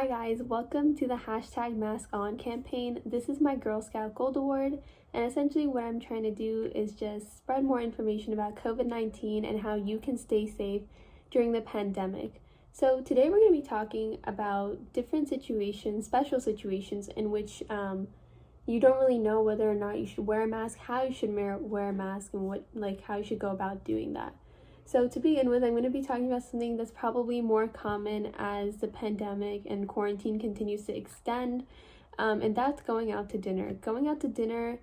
Hi guys, welcome to the hashtag Mask On campaign. This is my Girl Scout Gold Award, and essentially what I'm trying to do is just spread more information about COVID-19 and how you can stay safe during the pandemic. So today we're going to be talking about different situations, special situations in which you don't really know whether or not you should wear a mask, how you should wear a mask, and how you should go about doing that. So to begin with, I'm going to be talking about something that's probably more common as the pandemic and quarantine continues to extend, and that's going out to dinner. Going out to dinner,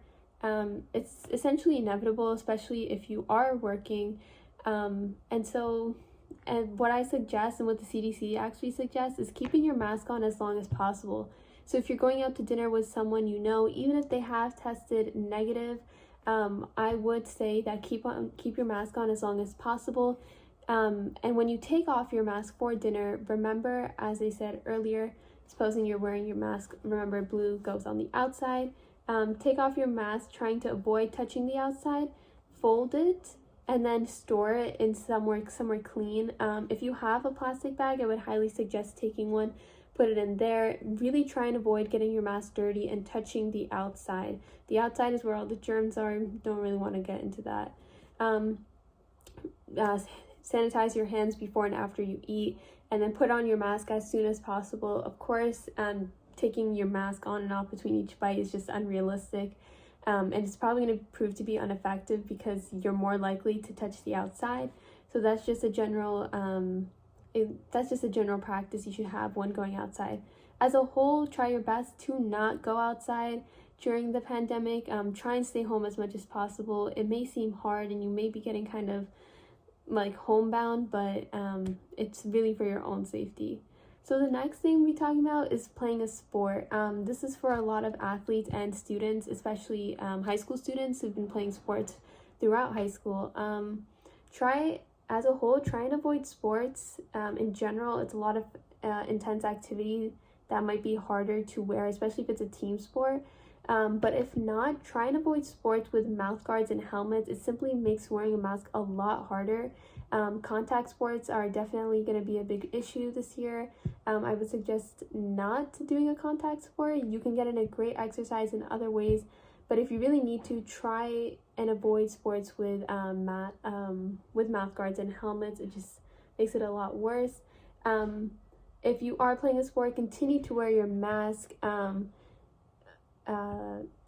it's essentially inevitable, especially if you are working. And what I suggest and what the CDC actually suggests is keeping your mask on as long as possible. So if you're going out to dinner with someone you know, even if they have tested negative, I would say that keep your mask on as long as possible. And when you take off your mask for dinner, remember, as I said earlier, supposing you're wearing your mask, remember blue goes on the outside. Take off your mask, trying to avoid touching the outside, fold it, and then store it in somewhere clean. If you have a plastic bag, I would highly suggest taking one. Put it in there. Really try and avoid getting your mask dirty and touching the outside. The outside is where all the germs are. Don't really want to get into that. Sanitize your hands before and after you eat, and then put on your mask as soon as possible. Of course, taking your mask on and off between each bite is just unrealistic. And it's probably going to prove to be ineffective because you're more likely to touch the outside. So that's just a general practice you should have when going outside. As a whole, try your best to not go outside during the pandemic. Try and stay home as much as possible. It may seem hard and you may be getting kind of like homebound, but it's really for your own safety. So the next thing we'll be talking about is playing a sport. This is for a lot of athletes and students, especially high school students who've been playing sports throughout high school. As a whole, try and avoid sports. In general, it's a lot of intense activity that might be harder to wear, especially if it's a team sport. But if not, try and avoid sports with mouth guards and helmets. It simply makes wearing a mask a lot harder. Contact sports are definitely going to be a big issue this year. I would suggest not doing a contact sport. You can get in a great exercise in other ways, but if you really need to, try and avoid sports with mouth guards and helmets. It just makes it a lot worse. If you are playing a sport, continue to wear your mask,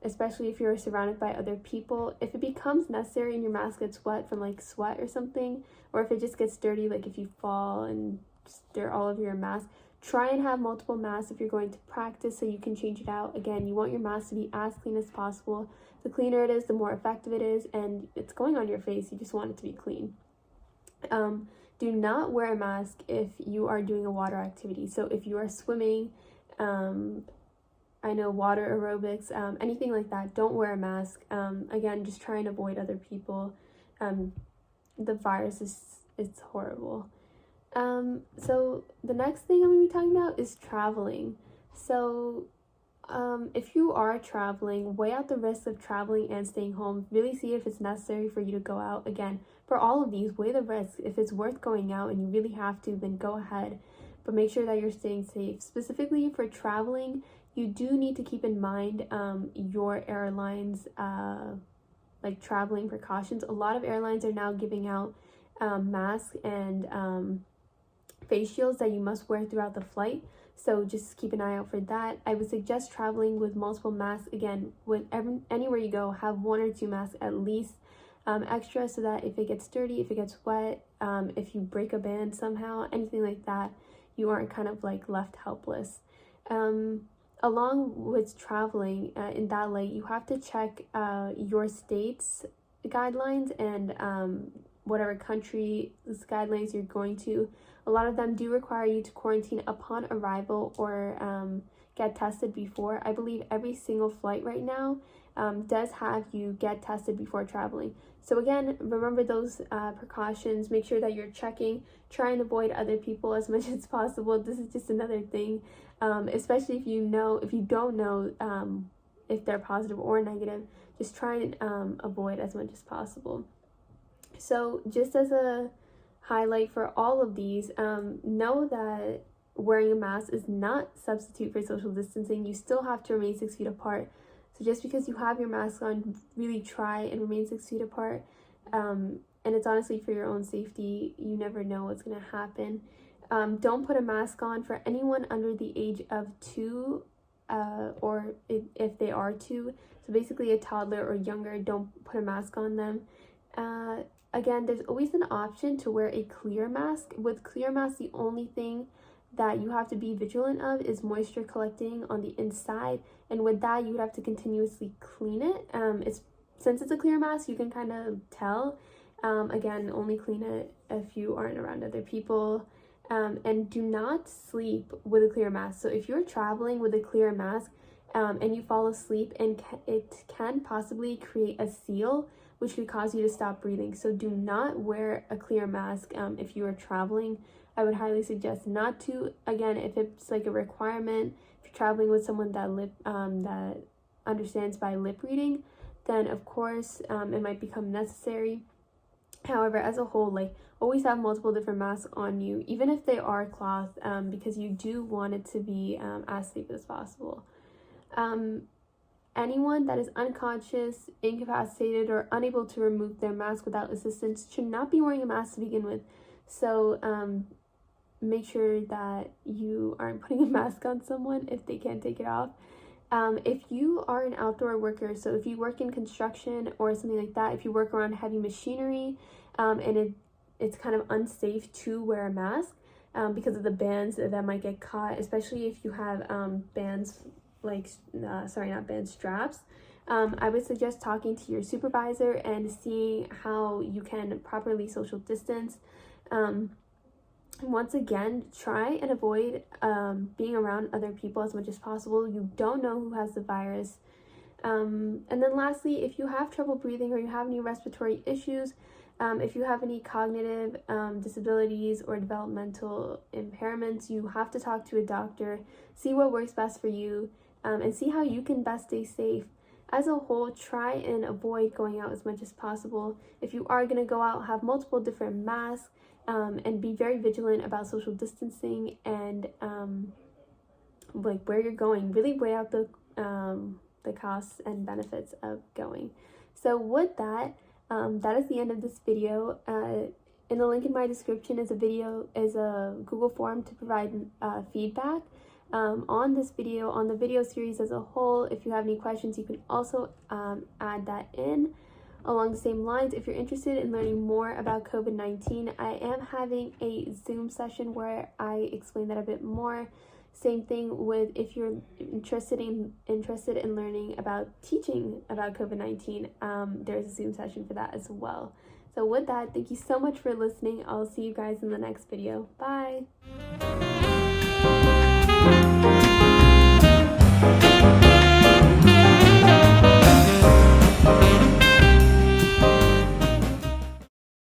especially if you're surrounded by other people. If it becomes necessary and your mask gets wet from like sweat or something, or if it just gets dirty, like if you fall and stir all over your mask, try and have multiple masks if you're going to practice so you can change it out. Again, you want your mask to be as clean as possible. The cleaner it is, the more effective it is, and it's going on your face. You just want it to be clean. Do not wear a mask if you are doing a water activity. So if you are swimming, I know water aerobics, anything like that, don't wear a mask. Again, just try and avoid other people. The virus it's horrible. So the next thing I'm going to be talking about is traveling. So if you are traveling, weigh out the risks of traveling and staying home. Really see if it's necessary for you to go out. Again, for all of these, weigh the risks. If it's worth going out and you really have to, then go ahead. But make sure that you're staying safe. Specifically for traveling, you do need to keep in mind your airline's like traveling precautions. A lot of airlines are now giving out masks and face shields that you must wear throughout the flight. So just keep an eye out for that. I would suggest traveling with multiple masks. Again, anywhere you go, have 1 or 2 masks at least extra, so that if it gets dirty, if it gets wet, if you break a band somehow, anything like that, you aren't kind of like left helpless. Along with traveling in that light, you have to check your state's guidelines and whatever country's guidelines you're going to. A lot of them do require you to quarantine upon arrival or get tested before. I believe every single flight right now does have you get tested before traveling. So again, remember those precautions. Make sure that you're checking. Try and avoid other people as much as possible. This is just another thing, especially if you don't know if they're positive or negative. Just try and avoid as much as possible. So just as a highlight for all of these, know that wearing a mask is not substitute for social distancing. You still have to remain 6 feet apart. So just because you have your mask on, really try and remain 6 feet apart. And it's honestly for your own safety. You never know what's going to happen. Don't put a mask on for anyone under the age of 2, or if they are 2. So basically a toddler or younger, don't put a mask on them. Again, there's always an option to wear a clear mask. With clear masks, the only thing that you have to be vigilant of is moisture collecting on the inside, and with that you would have to continuously clean it. Since it's a clear mask, you can kind of tell. Again, only clean it if you aren't around other people. And do not sleep with a clear mask. So if you're traveling with a clear mask and you fall asleep, and it can possibly create a seal which could cause you to stop breathing. So do not wear a clear mask if you are traveling. I would highly suggest not to. Again, if it's like a requirement, if you're traveling with someone that understands by lip reading, then of course it might become necessary. However, as a whole, like, always have multiple different masks on you, even if they are cloth, because you do want it to be as safe as possible. Anyone that is unconscious, incapacitated, or unable to remove their mask without assistance should not be wearing a mask to begin with. So make sure that you aren't putting a mask on someone if they can't take it off. If you are an outdoor worker, so if you work in construction or something like that, if you work around heavy machinery, and it's kind of unsafe to wear a mask because of the bands that might get caught, especially if you have straps. I would suggest talking to your supervisor and seeing how you can properly social distance. Once again, try and avoid being around other people as much as possible. You don't know who has the virus. And then lastly, if you have trouble breathing or you have any respiratory issues, if you have any cognitive disabilities or developmental impairments, you have to talk to a doctor, see what works best for you, and see how you can best stay safe. As a whole, try and avoid going out as much as possible. If you are going to go out, have multiple different masks, and be very vigilant about social distancing and like where you're going. Really weigh out the costs and benefits of going. So with that, that is the end of this video. In the link in my description is a Google form to provide feedback on this video, on the video series as a whole. If you have any questions, you can also add that in. Along the same lines, if you're interested in learning more about COVID-19, I am having a Zoom session where I explain that a bit more. Same thing with if you're interested in learning about teaching about COVID-19, there's a Zoom session for that as well. So with that, thank you so much for listening. I'll see you guys in the next video. Bye!